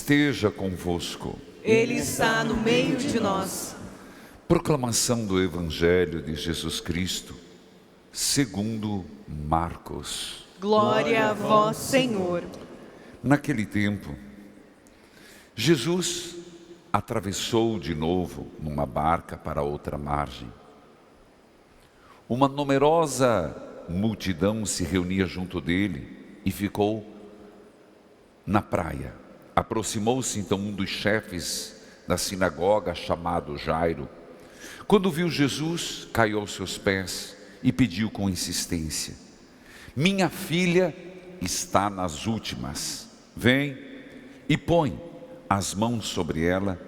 esteja convosco. Ele está no meio de nós. Proclamação do Evangelho de Jesus Cristo, segundo Marcos. Glória a vós, Senhor. Naquele tempo, Jesus atravessou de novo numa barca para outra margem. Uma numerosa multidão se reunia junto dele e ficou na praia. Aproximou-se então um dos chefes da sinagoga, chamado Jairo. Quando viu Jesus, caiu aos seus pés e pediu com insistência: minha filha está nas últimas. Vem e põe as mãos sobre ela,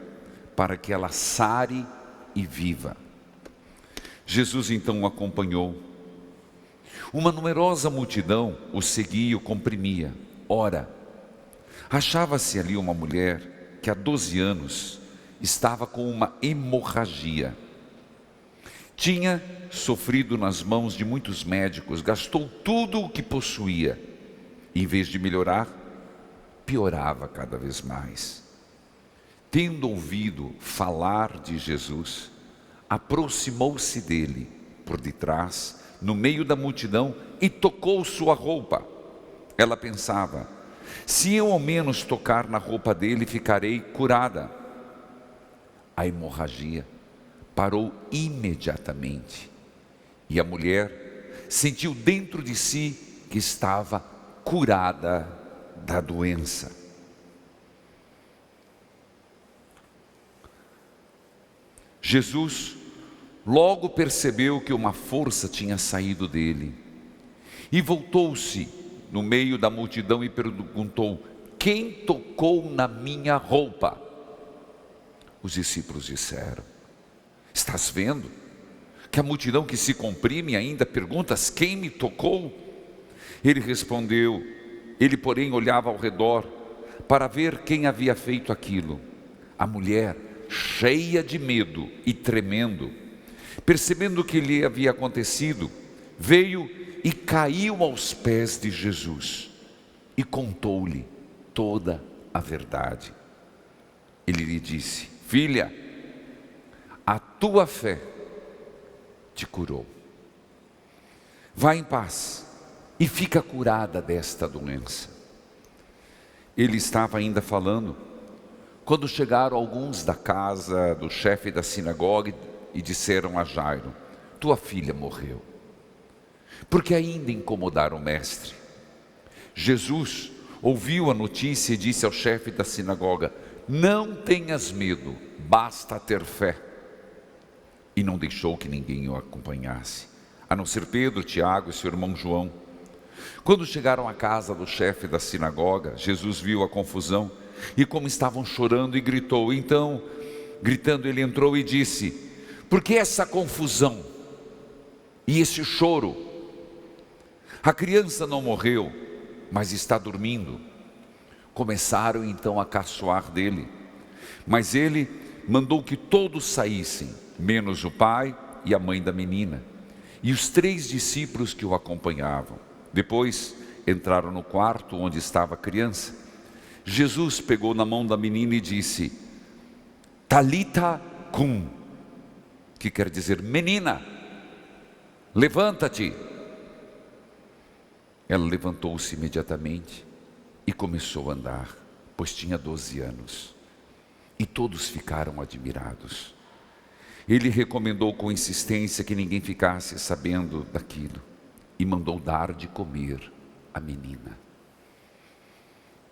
para que ela sare e viva. Jesus então o acompanhou. Uma numerosa multidão o seguia e o comprimia. Ora, achava-se ali uma mulher que há 12 anos estava com uma hemorragia. Tinha sofrido nas mãos de muitos médicos, gastou tudo o que possuía. Em vez de melhorar, piorava cada vez mais. Tendo ouvido falar de Jesus, aproximou-se dele por detrás, no meio da multidão, e tocou sua roupa. Ela pensava: se eu ao menos tocar na roupa dele, ficarei curada. A hemorragia parou imediatamente, e a mulher sentiu dentro de si que estava curada da doença. Jesus logo percebeu que uma força tinha saído dele e voltou-se no meio da multidão e perguntou: quem tocou na minha roupa? Os discípulos disseram: estás vendo que a multidão que se comprime ainda perguntas: quem me tocou? Ele respondeu. Ele, porém, olhava ao redor para ver quem havia feito aquilo. A mulher, cheia de medo e tremendo, percebendo o que lhe havia acontecido, veio e caiu aos pés de Jesus e contou-lhe toda a verdade. Ele lhe disse: filha, a tua fé te curou. Vá em paz e fica curada desta doença. Ele estava ainda falando quando chegaram alguns da casa do chefe da sinagoga e disseram a Jairo: tua filha morreu. Porque ainda incomodaram o mestre. Jesus ouviu a notícia e disse ao chefe da sinagoga: não tenhas medo, basta ter fé. E não deixou que ninguém o acompanhasse, a não ser Pedro, Tiago e seu irmão João. Quando chegaram à casa do chefe da sinagoga, Jesus viu a confusão e como estavam chorando, e gritou. Então, gritando, ele entrou e disse: por que essa confusão e esse choro? A criança não morreu, mas está dormindo. Começaram então a caçoar dele, mas ele mandou que todos saíssem, menos o pai e a mãe da menina, e os 3 discípulos que o acompanhavam. Depois entraram no quarto onde estava a criança. Jesus pegou na mão da menina e disse: Talita cum, que quer dizer: menina, levanta-te. Ela levantou-se imediatamente e começou a andar, pois tinha 12 anos. E todos ficaram admirados. Ele recomendou com insistência que ninguém ficasse sabendo daquilo e mandou dar de comer a menina.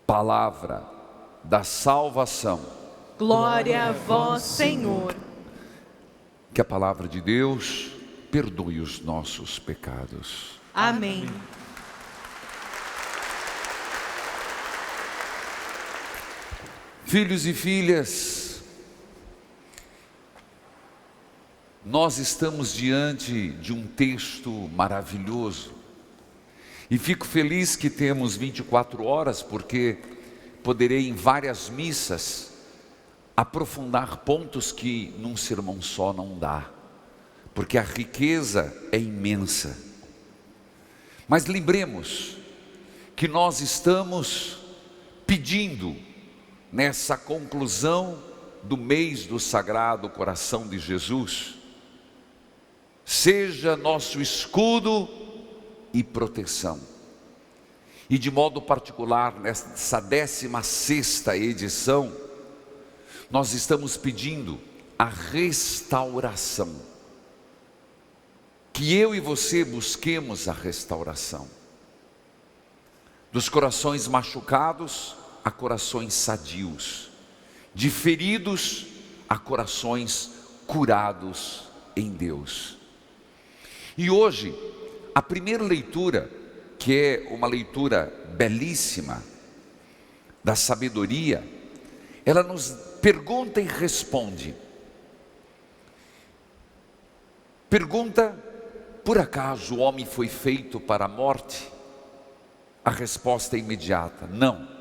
Palavra da salvação. Glória a vós, Senhor. Que a palavra de Deus perdoe os nossos pecados. Amém. Filhos e filhas, nós estamos diante de um texto maravilhoso e fico feliz que temos 24 horas, porque poderei em várias missas aprofundar pontos que num sermão só não dá, porque a riqueza é imensa. Mas lembremos que nós estamos pedindo nessa conclusão do mês do Sagrado Coração de Jesus, seja nosso escudo e proteção. E de modo particular, nessa 16ª edição, nós estamos pedindo a restauração. Que eu e você busquemos a restauração. Dos corações machucados a corações sadios. De feridos a corações curados em Deus. E hoje, a primeira leitura, que é uma leitura belíssima, da sabedoria, ela nos pergunta e responde. Pergunta: por acaso o homem foi feito para a morte? A resposta é imediata: não.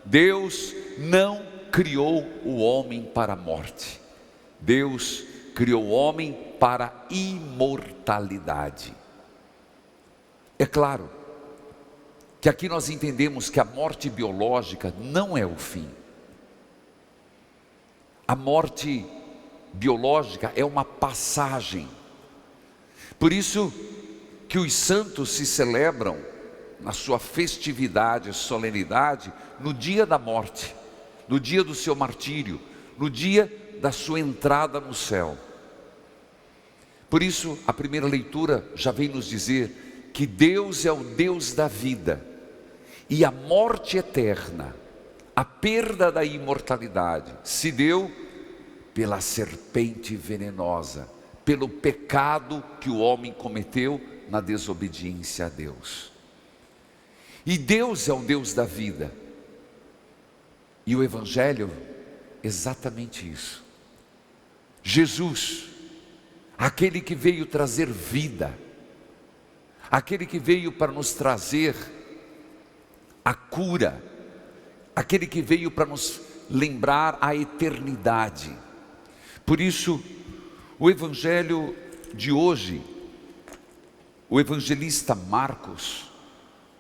Deus não criou o homem para a morte. Deus criou o homem para a imortalidade. É claro que aqui nós entendemos que a morte biológica não é o fim. A morte biológica é uma passagem. Por isso que os santos se celebram na sua festividade, solenidade, no dia da morte, no dia do seu martírio, no dia da sua entrada no céu. Por isso a primeira leitura já vem nos dizer que Deus é o Deus da vida, e a morte eterna, a perda da imortalidade, se deu pela serpente venenosa, pelo pecado que o homem cometeu na desobediência a Deus. E Deus é o Deus da vida. E o Evangelho, exatamente isso. Jesus, aquele que veio trazer vida, aquele que veio para nos trazer a cura, aquele que veio para nos lembrar a eternidade. Por isso, o Evangelho de hoje, o evangelista Marcos,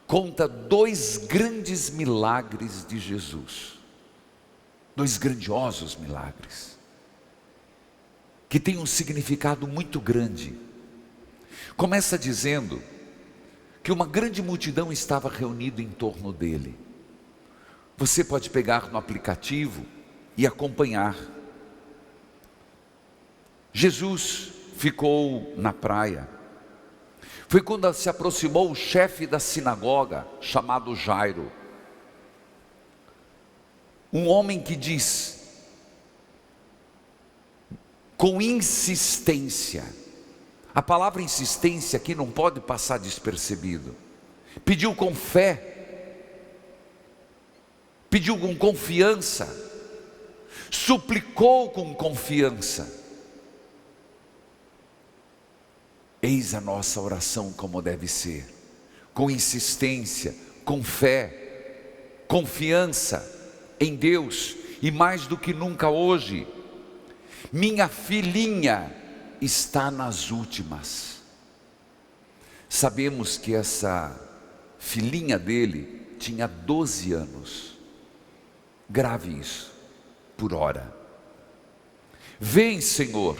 conta 2 grandes milagres de Jesus. 2 grandiosos milagres, que têm um significado muito grande. Começa dizendo que uma grande multidão estava reunida em torno dele. Você pode pegar no aplicativo e acompanhar. Jesus ficou na praia. Foi quando se aproximou o chefe da sinagoga, chamado Jairo. Um homem que diz, com insistência, a palavra insistência aqui não pode passar despercebido. Pediu com fé, pediu com confiança, suplicou com confiança. Eis a nossa oração como deve ser, com insistência, com fé, confiança em Deus. E mais do que nunca hoje, minha filhinha está nas últimas. Sabemos que essa filhinha dele tinha 12 anos. Grave isso, por hora. Vem, Senhor,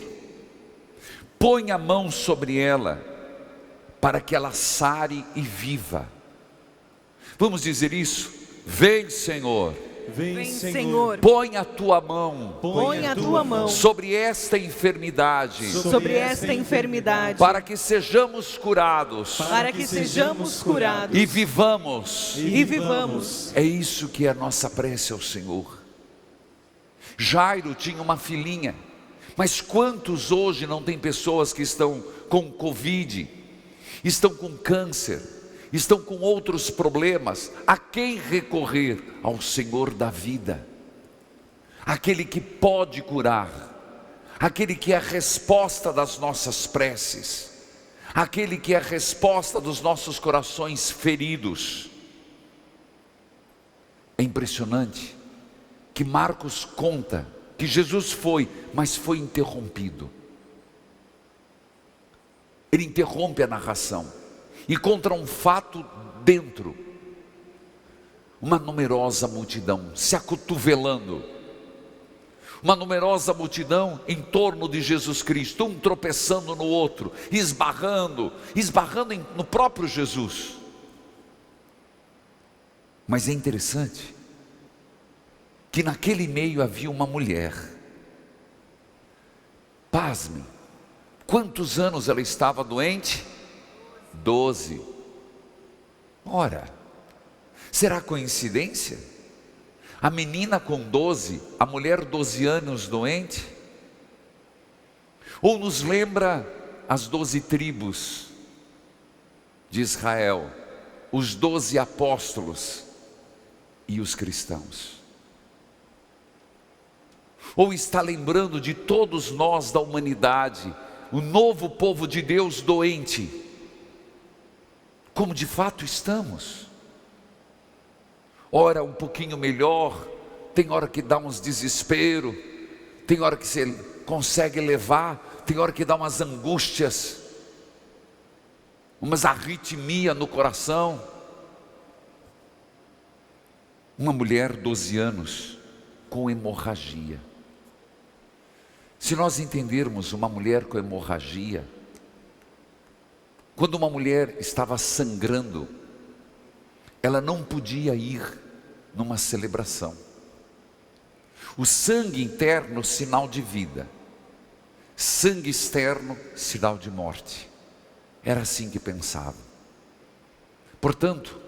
põe a mão sobre ela, para que ela sare e viva. Vamos dizer isso? Vem, Senhor. Vem, Senhor. Põe a tua mão. Põe a tua mão sobre esta enfermidade. sobre esta enfermidade, Para que sejamos curados. para que sejamos curados E vivamos. e vivamos. É isso que é a nossa prece ao Senhor. Jairo tinha uma filhinha. Mas quantos hoje não tem pessoas que estão com Covid, estão com câncer, estão com outros problemas? A quem recorrer? Ao Senhor da vida, aquele que pode curar, aquele que é a resposta das nossas preces, aquele que é a resposta dos nossos corações feridos. É impressionante que Marcos conta que Jesus foi, mas foi interrompido. Ele interrompe a narração, encontra um fato dentro. uma numerosa multidão se acotovelando, uma numerosa multidão em torno de Jesus Cristo, um tropeçando no outro, esbarrando no próprio Jesus. Mas é interessante que naquele meio havia uma mulher. Pasme, quantos anos ela estava doente? 12. Ora, será coincidência? A menina com 12, a mulher 12 anos doente? Ou nos lembra as 12 tribos de Israel, os 12 apóstolos e os cristãos? Ou está lembrando de todos nós da humanidade, o novo povo de Deus doente, como de fato estamos? Ora um pouquinho melhor, tem hora que dá uns desespero, tem hora que você consegue levar, tem hora que dá umas angústias, umas arritmia no coração. Uma mulher 12 anos com hemorragia. Se nós entendermos uma mulher com hemorragia, quando uma mulher estava sangrando, ela não podia ir numa celebração. O sangue interno, sinal de vida, sangue externo, sinal de morte. Era assim que pensava. Portanto,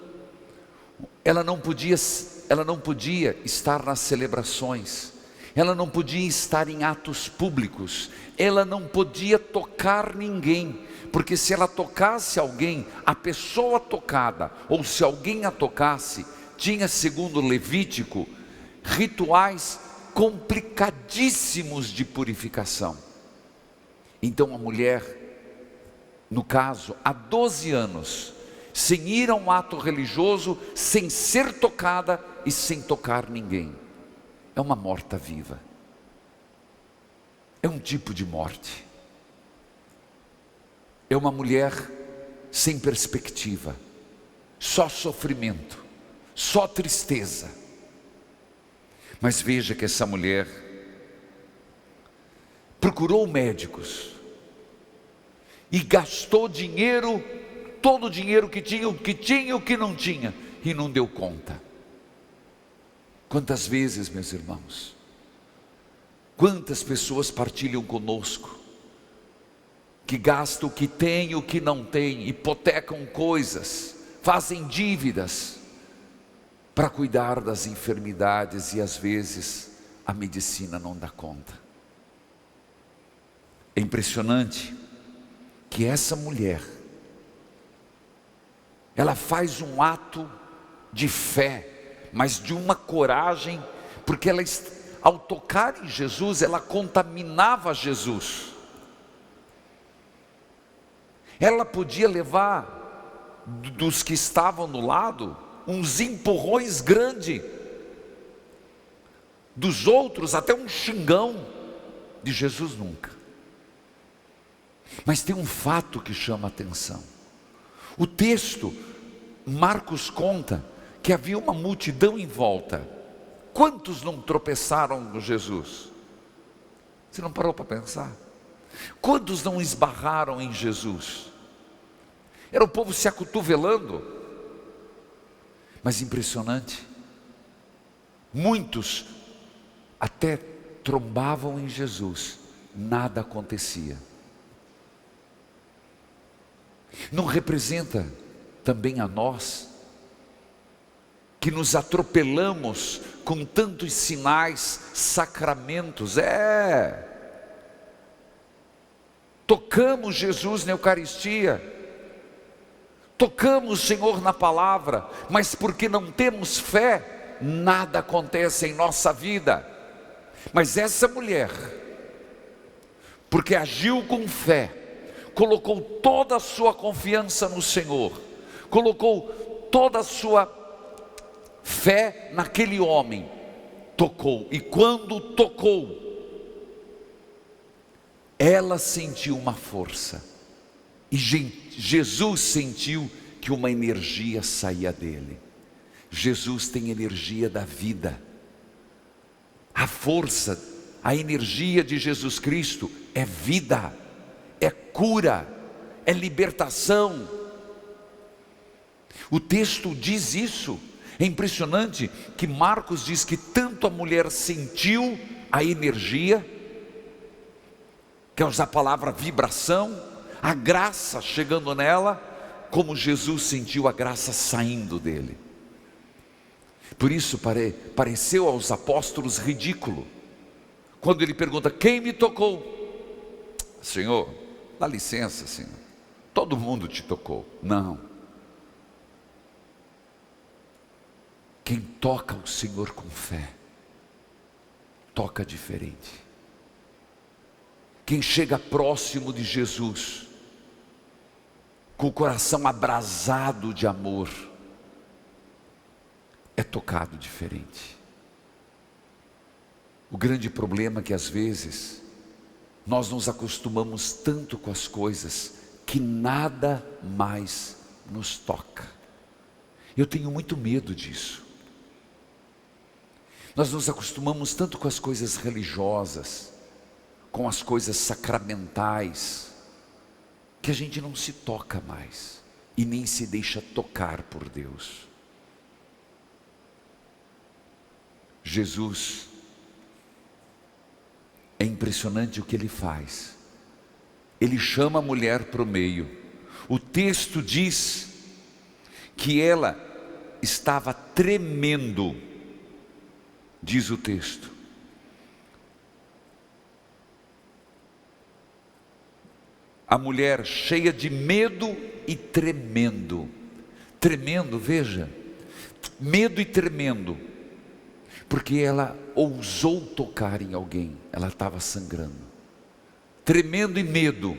ela não podia estar nas celebrações, ela não podia estar em atos públicos, ela não podia tocar ninguém, porque se ela tocasse alguém, a pessoa tocada, ou se alguém a tocasse, tinha, segundo Levítico, rituais complicadíssimos de purificação. Então a mulher, no caso, há 12 anos, sem ir a um ato religioso, sem ser tocada e sem tocar ninguém, é uma morta-viva, é um tipo de morte, é uma mulher sem perspectiva, só sofrimento, só tristeza. Mas veja que essa mulher procurou médicos e gastou dinheiro, todo o dinheiro que tinha, o que o que não tinha, e não deu conta. Quantas vezes, meus irmãos, quantas pessoas partilham conosco, que gastam o que tem e o que não tem, hipotecam coisas, fazem dívidas, para cuidar das enfermidades, e às vezes a medicina não dá conta. É impressionante que essa mulher, ela faz um ato de fé, mas de uma coragem, porque ela, ao tocar em Jesus, ela contaminava Jesus. Ela podia levar dos que estavam no lado uns empurrões grandes, dos outros até um xingão, de Jesus nunca. Mas tem um fato que chama a atenção. O texto, Marcos conta que havia uma multidão em volta. Quantos não tropeçaram com Jesus? Você não parou para pensar? Quantos não esbarraram em Jesus? Era o povo se acotovelando. Mas impressionante, muitos até trombavam em Jesus, nada acontecia. Não representa também a nós, que nos atropelamos com tantos sinais, sacramentos? Tocamos Jesus na Eucaristia, tocamos o Senhor na palavra, mas porque não temos fé, nada acontece em nossa vida. Mas essa mulher, porque agiu com fé, colocou toda a sua confiança no Senhor, colocou toda a sua fé naquele homem, tocou, e quando tocou, ela sentiu uma força, e Jesus sentiu que uma energia saía dele. Jesus tem energia da vida. A força, a energia de Jesus Cristo é vida, é cura, é libertação. O texto diz isso. É impressionante que Marcos diz que tanto a mulher sentiu a energia, quer usar a palavra vibração, a graça chegando nela, como Jesus sentiu a graça saindo dele. Por isso pareceu aos apóstolos ridículo, quando ele pergunta: quem me tocou? Senhor, dá licença, Senhor, todo mundo te tocou. Não. Quem toca o Senhor com fé, toca diferente. Quem chega próximo de Jesus, com o coração abrasado de amor, é tocado diferente. O grande problema é que às vezes nós nos acostumamos tanto com as coisas que nada mais nos toca. Eu tenho muito medo disso. Nós nos acostumamos tanto com as coisas religiosas, com as coisas sacramentais, que a gente não se toca mais e nem se deixa tocar por Deus. Jesus, é impressionante o que ele faz. Ele chama a mulher para o meio. O texto diz que ela estava tremendo, diz o texto. A mulher cheia de medo e tremendo. Tremendo, veja, medo e tremendo, porque ela ousou tocar em alguém, ela estava sangrando. Tremendo e medo,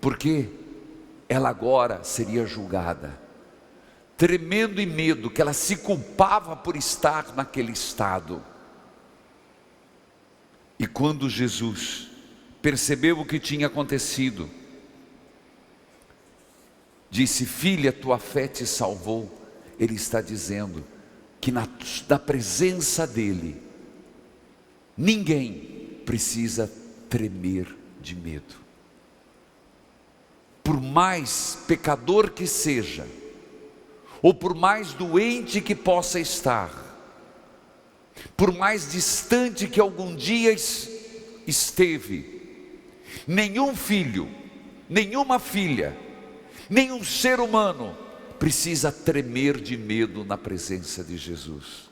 porque ela agora seria julgada. Tremendo e medo, que ela se culpava por estar naquele estado. E quando Jesus percebeu o que tinha acontecido, disse: filha, tua fé te salvou. Ele está dizendo que na presença dele, ninguém precisa tremer de medo. Por mais pecador que seja, ou por mais doente que possa estar, por mais distante que algum dia esteve, nenhum filho, nenhuma filha, nenhum ser humano precisa tremer de medo na presença de Jesus.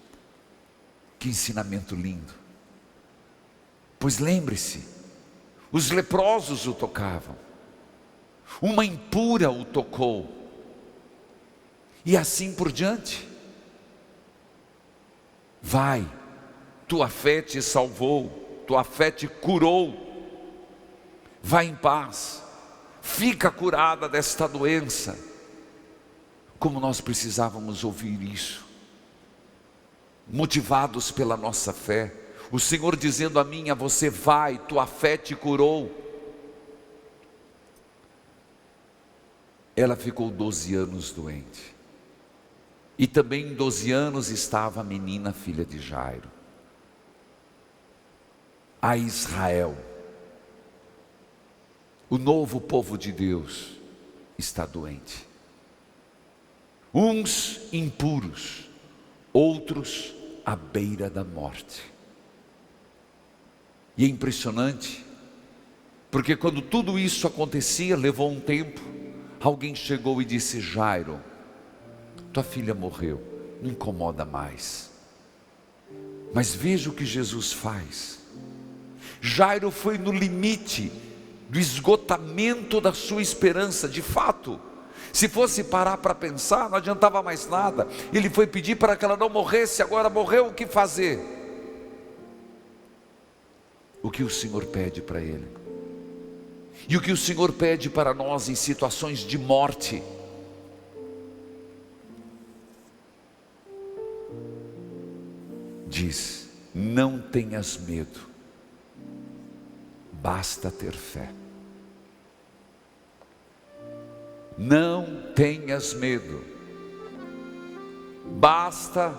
Que ensinamento lindo! Pois lembre-se, os leprosos o tocavam, uma impura o tocou, e assim por diante. Vai, tua fé te salvou, tua fé te curou, vai em paz, fica curada desta doença. Como nós precisávamos ouvir isso, motivados pela nossa fé, o Senhor dizendo a mim, a você: vai, tua fé te curou. Ela ficou 12 anos doente, e também em 12 anos estava a menina filha de Jairo. A Israel, o novo povo de Deus, está doente. Uns impuros, outros à beira da morte. E é impressionante, porque quando tudo isso acontecia, levou um tempo, alguém chegou e disse: Jairo, tua filha morreu, não incomoda mais. Mas veja o que Jesus faz. Jairo foi no limite do esgotamento da sua esperança. De fato, se fosse parar para pensar, não adiantava mais nada. Ele foi pedir para que ela não morresse, agora morreu, o que fazer? O que o Senhor pede para ele? E o que o Senhor pede para nós em situações de morte? Diz: não tenhas medo, basta ter fé. Não tenhas medo, basta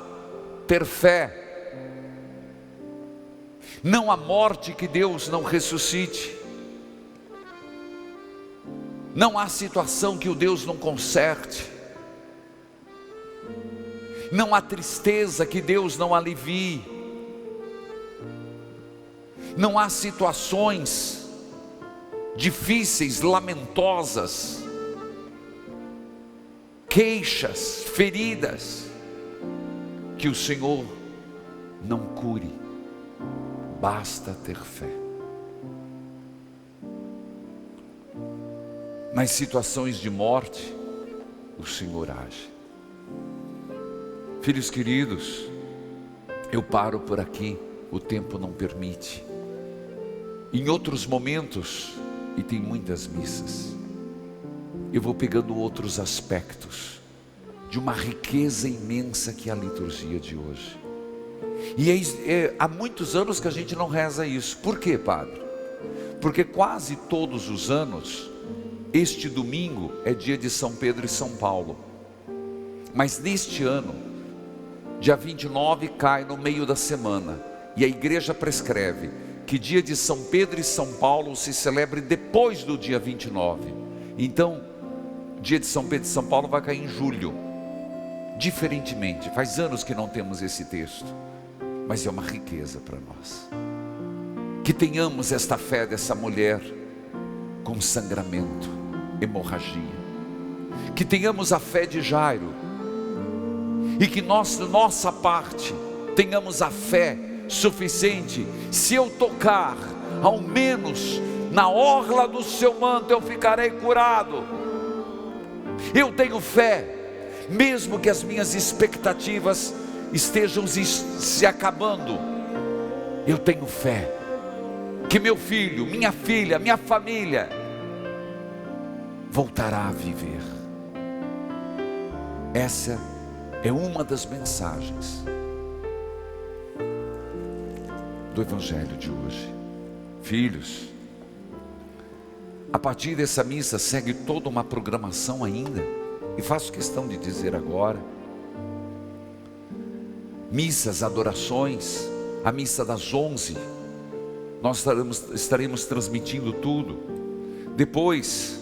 ter fé. Não há morte que Deus não ressuscite. Não há situação que o Deus não conserte. Não há tristeza que Deus não alivie. Não há situações difíceis, lamentosas, queixas, feridas, que o Senhor não cure. Basta ter fé. Nas situações de morte, o Senhor age. Filhos queridos, eu paro por aqui, o tempo não permite. Em outros momentos, e tem muitas missas, eu vou pegando outros aspectos de uma riqueza imensa que é a liturgia de hoje. E há muitos anos que a gente não reza isso. Por quê, padre? Porque quase todos os anos, este domingo é dia de São Pedro e São Paulo. Mas neste ano, dia 29 cai no meio da semana, e a igreja prescreve que dia de São Pedro e São Paulo se celebre depois do dia 29. Então, dia de São Pedro e São Paulo vai cair em julho. Diferentemente, faz anos que não temos esse texto, mas é uma riqueza para nós. Que tenhamos esta fé dessa mulher com sangramento, hemorragia. Que tenhamos a fé de Jairo. E que nós, de nossa parte, tenhamos a fé suficiente. Se eu tocar, ao menos na orla do seu manto, eu ficarei curado. Eu tenho fé, mesmo que as minhas expectativas estejam se acabando. Eu tenho fé que meu filho, minha filha, minha família voltará a viver. Essa é uma das mensagens do Evangelho de hoje. Filhos, a partir dessa missa segue toda uma programação ainda, e faço questão de dizer agora: missas, adorações. A missa das 11, nós estaremos transmitindo tudo. Depois,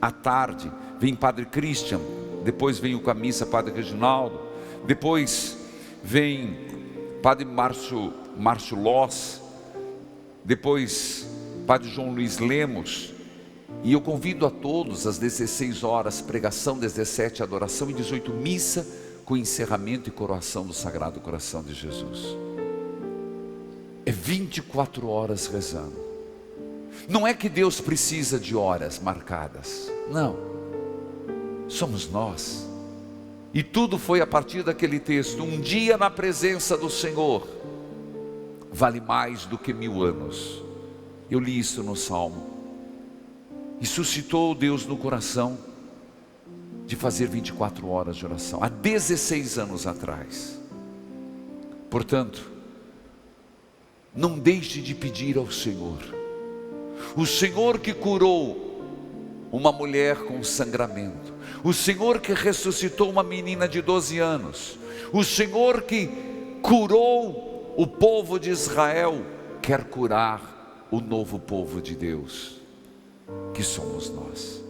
à tarde, vem Padre Christian. Depois vem com a missa Padre Reginaldo. Depois vem Padre Márcio Loss. Depois Padre João Luiz Lemos. E eu convido a todos às 16 horas, pregação, 17 adoração e 18 missa, com encerramento e coroação do Sagrado Coração de Jesus. É 24 horas rezando. Não é que Deus precisa de horas marcadas, não. Somos nós. E tudo foi a partir daquele texto: um dia na presença do Senhor vale mais do que 1000 anos. Eu li isso no Salmo. E suscitou Deus no coração de fazer 24 horas de oração, há 16 anos atrás. Portanto, não deixe de pedir ao Senhor. O Senhor que curou uma mulher com sangramento, o Senhor que ressuscitou uma menina de 12 anos, o Senhor que curou o povo de Israel, quer curar o novo povo de Deus, que somos nós.